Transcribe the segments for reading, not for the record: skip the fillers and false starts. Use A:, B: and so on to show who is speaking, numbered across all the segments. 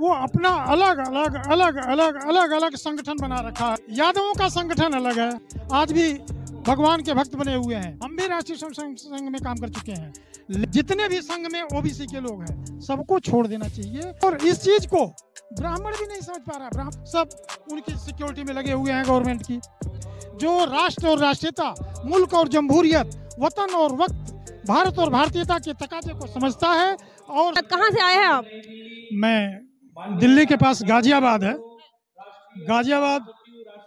A: वो अपना अलग अलग अलग अलग अलग अलग संगठन बना रखा है। यादवों का संगठन अलग है, आज भी भगवान के भक्त बने हुए हैं। हम भी राष्ट्रीय संघ में काम कर चुके हैं। जितने भी संघ में ओबीसी के लोग हैं सबको छोड़ देना चाहिए। और इस चीज को ब्राह्मण भी नहीं समझ पा रहा। ब्राह्मण सब उनकी सिक्योरिटी में लगे हुए हैं गवर्नमेंट की। जो राष्ट्र और राष्ट्रीयता, मुल्क और जमहूरियत, वतन और वक्त, भारत और भारतीयता के तकाजे को समझता है। और
B: कहाँ से आए हैं आप?
A: मैं दिल्ली के पास गाजियाबाद है, गाजियाबाद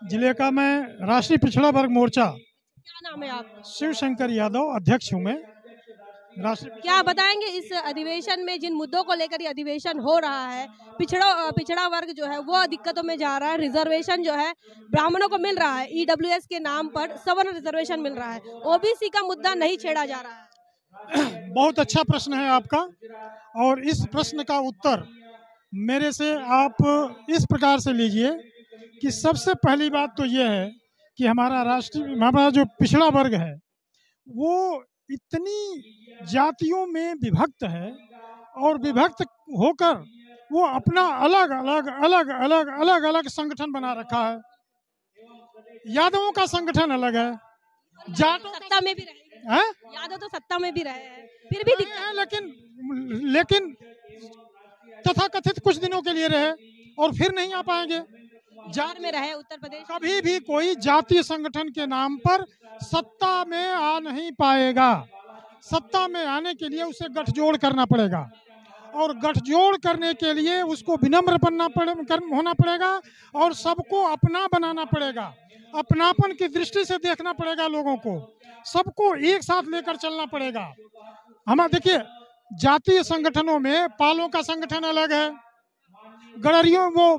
A: जिले का मैं राष्ट्रीय पिछड़ा वर्ग मोर्चा,
B: क्या नाम है आप?
A: शिव शंकर यादव अध्यक्ष हूँ मैं।
B: क्या बताएंगे इस अधिवेशन में जिन मुद्दों को लेकर ये अधिवेशन हो रहा है? पिछड़ा वर्ग जो है वो दिक्कतों में जा रहा है। रिजर्वेशन जो है ब्राह्मणों को मिल रहा है, ईडब्ल्यूएस के नाम पर सवर्ण रिजर्वेशन मिल रहा है, ओबीसी का मुद्दा नहीं छेड़ा जा रहा है।
A: बहुत अच्छा प्रश्न है आपका, और इस प्रश्न का उत्तर मेरे से आप इस प्रकार से लीजिए कि सबसे पहली बात तो ये है कि हमारा जो पिछड़ा वर्ग है वो इतनी जातियों में विभक्त है, और विभक्त होकर वो अपना अलग अलग अलग अलग अलग अलग संगठन बना रखा है। यादवों का संगठन अलग है, जाटों
B: सत्ता में भी रहे
A: हैं,
B: यादव तो सत्ता में भी रहे हैं, फिर भी दिक्कत
A: है। लेकिन तथाकथित कुछ दिनों के लिए रहे और फिर नहीं आ पाएंगे।
B: जाट में रहे उत्तर प्रदेश।
A: कभी भी कोई जातीय संगठन के नाम पर सत्ता में आ नहीं पाएगा। सत्ता में आने के लिए उसे गठजोड़ करना पड़ेगा, और गठजोड़ करने के लिए उसको विनम्र होना पड़ेगा, और सबको अपना बनाना पड़ेगा। अपनापन की दृष्टि से देखना पड़ेगा लोगों को, सबको एक साथ लेकर चलना पड़ेगा। हमारे देखिए, जातीय संगठनों में पालों का संगठन अलग है, गड़रियों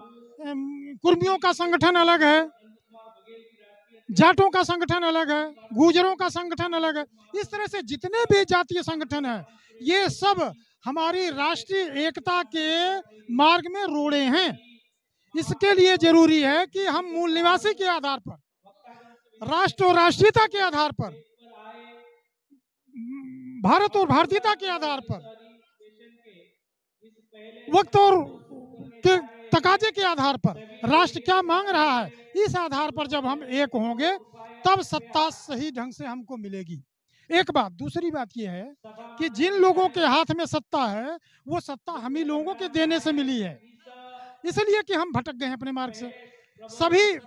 A: कुर्मियों का संगठन अलग है, जाटों का संगठन अलग है, गुजरों का संगठन अलग है। इस तरह से जितने भी जातीय संगठन हैं ये सब हमारी राष्ट्रीय एकता के मार्ग में रोड़े हैं। इसके लिए जरूरी है कि हम मूल निवासी के आधार पर, राष्ट्र और राष्ट्रीयता के आधार पर, भारत और भारतीयता के आधार पर, वक्त और के तकाजे के आधार पर, राष्ट्र क्या मांग रहा है, इस आधार पर जब हम एक होंगे तब सत्ता सही ढंग से हमको मिलेगी। एक बात। दूसरी बात यह है कि जिन लोगों के हाथ में सत्ता है वो सत्ता हम ही लोगों के देने से मिली है, इसलिए कि हम भटक गए हैं अपने मार्ग से। सभी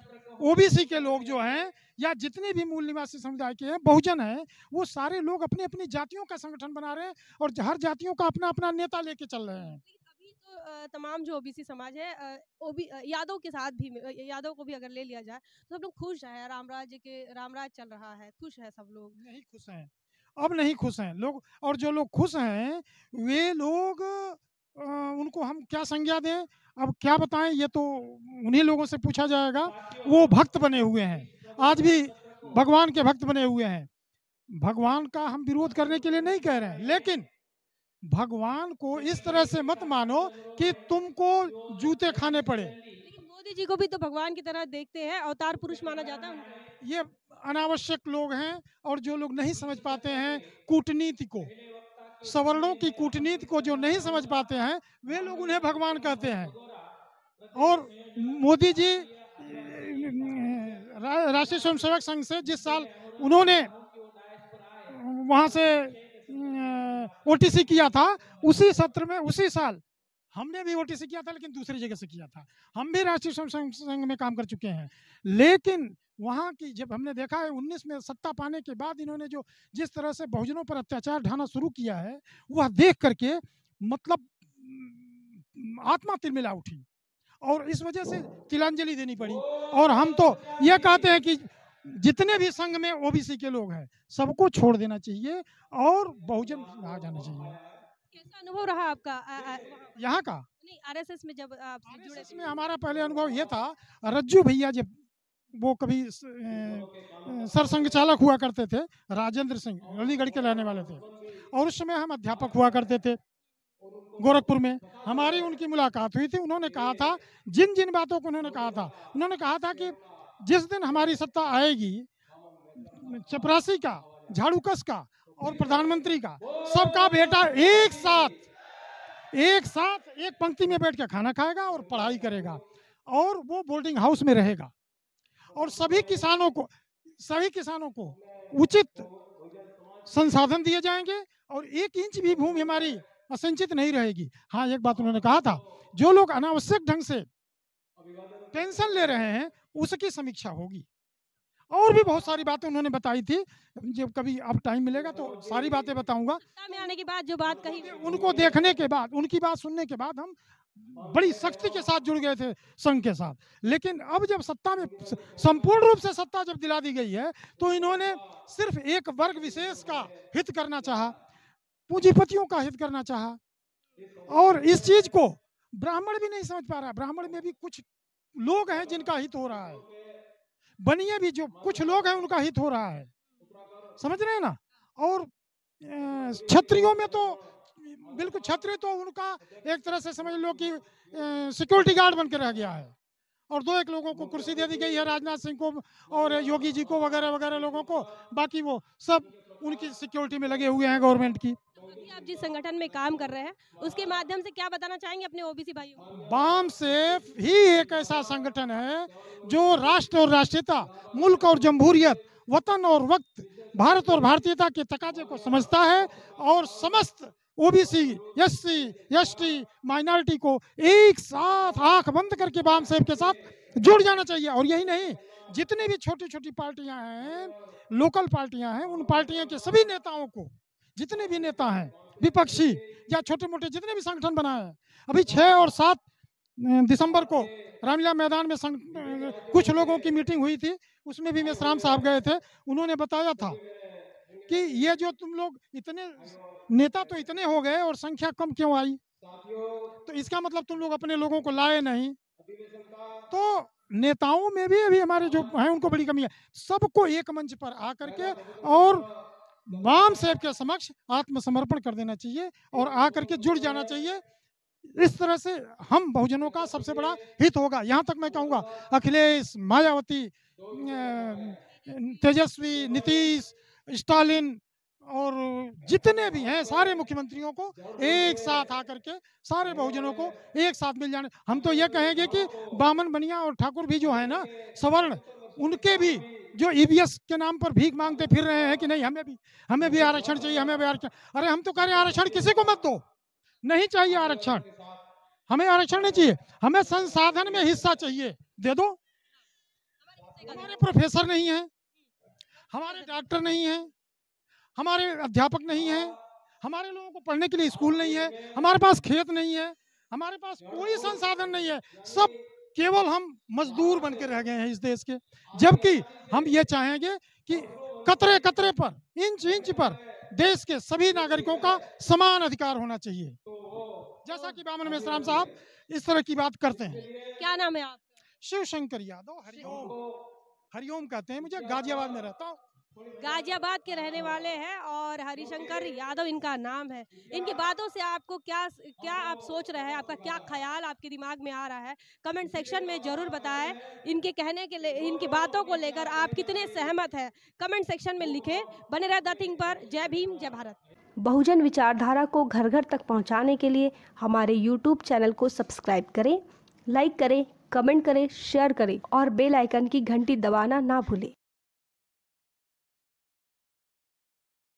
A: ओबीसी के लोग जो हैं या जितने भी मूल निवासी समुदाय के हैं, बहुजन हैं, वो सारे लोग अपनी अपनी जातियों का संगठन बना रहे हैं और हर जातियों का अपना अपना नेता लेके चल रहे हैं।
B: अभी तो तमाम जो ओबीसी समाज है, यादव के साथ भी, यादव को भी अगर ले लिया जाए तो सब लोग खुश है। रामराज चल रहा है, खुश है सब लोग।
A: नहीं खुश हैं, अब नहीं खुश हैं लोग। और जो लोग खुश हैं वे लोग, उनको हम क्या संज्ञा दें, अब क्या बताएं, ये तो उन्हीं लोगों से पूछा जाएगा। वो भक्त बने हुए हैं, आज भी भगवान के भक्त बने हुए हैं। भगवान का हम विरोध करने के लिए नहीं कह रहे हैं, लेकिन भगवान को इस तरह से मत मानो कि तुमको जूते खाने पड़े।
B: लेकिन मोदी जी को भी तो भगवान की तरह देखते हैं, अवतार पुरुष माना जाता है उनको।
A: ये अनावश्यक लोग हैं, और जो लोग नहीं समझ पाते हैं कूटनीति को, सवर्णों की कूटनीति को जो नहीं समझ पाते हैं वे लोग उन्हें भगवान कहते हैं। और मोदी जी राष्ट्रीय स्वयंसेवक संघ से जिस साल उन्होंने वहां से ओटीसी किया था, उसी सत्र में, उसी साल हमने भी ओटीसी किया था, लेकिन दूसरी जगह से किया था। हम भी राष्ट्रीय स्वयंसेवक संघ में काम कर चुके हैं, लेकिन वहाँ की जब हमने देखा है 19 में सत्ता पाने के बाद इन्होंने जो जिस तरह से बहुजनों पर अत्याचार ढाना शुरू किया है, वह देख करके मतलब आत्मा तिलमिला उठी, और इस वजह से तिलांजलि देनी पड़ी। और हम तो ये कहते हैं कि जितने भी संघ में ओबीसी के लोग हैं सबको छोड़ देना चाहिए और बहुजन आ जाना चाहिए।
B: कैसा अनुभव रहा आपका
A: यहाँ का?
B: नहीं, आरएसएस में जब आप जुड़े थे?
A: में हमारा पहले अनुभव ये था, रज्जू भैया जब वो कभी सरसंघ चालक हुआ करते थे, राजेंद्र सिंह अलीगढ़ के रहने वाले थे, और उस समय हम अध्यापक हुआ करते थे गोरखपुर में। हमारी उनकी मुलाकात हुई थी। उन्होंने कहा था, जिन जिन बातों को उन्होंने कहा था कि जिस दिन हमारी सत्ता आएगी, चपरासी का, झाड़ूकस का और प्रधानमंत्री का, सबका बेटा एक साथ एक साथ एक पंक्ति में बैठ के खाना खाएगा और पढ़ाई करेगा, और वो बोर्डिंग हाउस में रहेगा, और सभी किसानों को उचित संसाधन दिए जाएंगे, और 1 इंच भी भूमि हमारी असंचित नहीं रहेगी। हाँ, एक बात उन्होंने कहा था, जो लोग अनावश्यक ढंग से पेंशन ले रहे हैं उसकी समीक्षा होगी, और भी बहुत सारी बातें उन्होंने बताई थी। जब कभी अब टाइम मिलेगा तो सारी बातें बताऊंगा।
B: सत्ता में आने के बाद जो बात कही,
A: उनको देखने के बाद, उनकी बात सुनने के बाद हम बड़ी सख्ती के साथ जुड़ गए थे संघ के साथ। लेकिन अब जब सत्ता में संपूर्ण रूप से सत्ता जब दिला दी गई है, तो इन्होंने सिर्फ एक वर्ग विशेष का हित करना चाहा, पूंजीपतियों का हित करना चाहा, और इस चीज को ब्राह्मण भी नहीं समझ पा रहा। ब्राह्मण में भी कुछ लोग हैं जिनका हित हो रहा है, बनिए भी जो कुछ लोग हैं उनका हित हो रहा है, समझ रहे हैं ना। और क्षत्रियों में तो बिल्कुल, क्षत्रिय तो उनका एक तरह से समझ लो कि सिक्योरिटी गार्ड बन के रह गया है, और 2-1 लोगों को कुर्सी दे दी गई है, राजनाथ सिंह को और योगी जी को वगैरह वगैरह लोगों को, बाकी वो सब उनकी सिक्योरिटी में लगे हुए हैं गवर्नमेंट की।
B: आप जिस संगठन में काम कर रहे हैं उसके माध्यम से क्या बताना चाहेंगे अपने ओबीसी भाइयों को?
A: वाम सेफ ही एक ऐसा संगठन है जो राष्ट्र और राष्ट्रीयता, मुल्क और जमहूरियत, वतन और वक्त, भारत और भारतीयता के तकाजे को समझता है, और समस्त ओबीसी, एससी, एसटी, माइनॉरिटी को एक साथ आंख बंद करके वाम सेफ के साथ जुड़ जाना चाहिए। और यही नहीं, जितनी भी छोटी छोटी पार्टियां हैं, लोकल पार्टियां हैं, उन पार्टियों के सभी नेताओं को, जितने भी नेता हैं विपक्षी या छोटे मोटे जितने भी संगठन बनाए हैं, अभी 6 और 7 दिसंबर को रामलीला मैदान में कुछ लोगों की मीटिंग हुई थी, उसमें भी मेश्राम साहब गए थे। उन्होंने बताया था कि ये जो तुम लोग इतने नेता तो इतने हो गए और संख्या कम क्यों आई, तो इसका मतलब तुम लोग अपने लोगों को लाए नहीं। तो नेताओं में भी अभी हमारे जो हैं उनको बड़ी कमी है। सबको एक मंच पर आकर के और वाम सेफ के समक्ष आत्मसमर्पण कर देना चाहिए और आकर के जुड़ जाना चाहिए। इस तरह से हम बहुजनों का सबसे बड़ा हित होगा। यहाँ तक मैं कहूँगा अखिलेश, मायावती, तेजस्वी, नीतीश, स्टालिन और जितने भी हैं सारे मुख्यमंत्रियों को एक साथ आकर के सारे बहुजनों को एक साथ मिल जाने। हम तो ये कहेंगे कि बामन, बनिया और ठाकुर भी जो है ना सवर्ण, उनके भी जो ईवीएस के नाम पर भीख मांगते फिर रहे हैं कि नहीं हमें भी आरक्षण चाहिए, हमें भी आरक्षण। अरे हम तो कह रहे हैं आरक्षण किसी को मत दो, नहीं चाहिए आरक्षण, हमें आरक्षण नहीं चाहिए, हमें संसाधन में हिस्सा चाहिए, दे दो। हमारे प्रोफेसर नहीं है, हमारे डॉक्टर नहीं है, हमारे अध्यापक नहीं है, हमारे लोगों को पढ़ने के लिए स्कूल नहीं है, हमारे पास खेत नहीं है, हमारे पास कोई संसाधन नहीं है, सब केवल हम मजदूर बन के रह गए हैं इस देश के। जबकि हम ये चाहेंगे कि कतरे कतरे पर, इंच इंच पर देश के सभी नागरिकों का समान अधिकार होना चाहिए, जैसा कि बामन मेश्राम साहब इस तरह की बात करते हैं।
B: क्या नाम है आप?
A: शिवशंकर यादव, हरिओम कहते हैं मुझे, गाजियाबाद में रहता हूँ।
B: गाजियाबाद के रहने वाले हैं और हरिशंकर यादव इनका नाम है। इनकी बातों से आपको क्या आप सोच रहे हैं, आपका क्या ख्याल आपके दिमाग में आ रहा है, कमेंट सेक्शन में जरूर बताएं। इनके कहने के लिए, इनकी बातों को लेकर आप कितने सहमत हैं, कमेंट सेक्शन में लिखें। बने रहे द थिंग पर। जय भीम, जय भारत।
C: बहुजन विचारधारा को घर घर तक पहुंचाने के लिए हमारे YouTube चैनल को सब्सक्राइब करें, लाइक करें, कमेंट करें, शेयर करें और बेल आइकन की घंटी दबाना ना भूलें।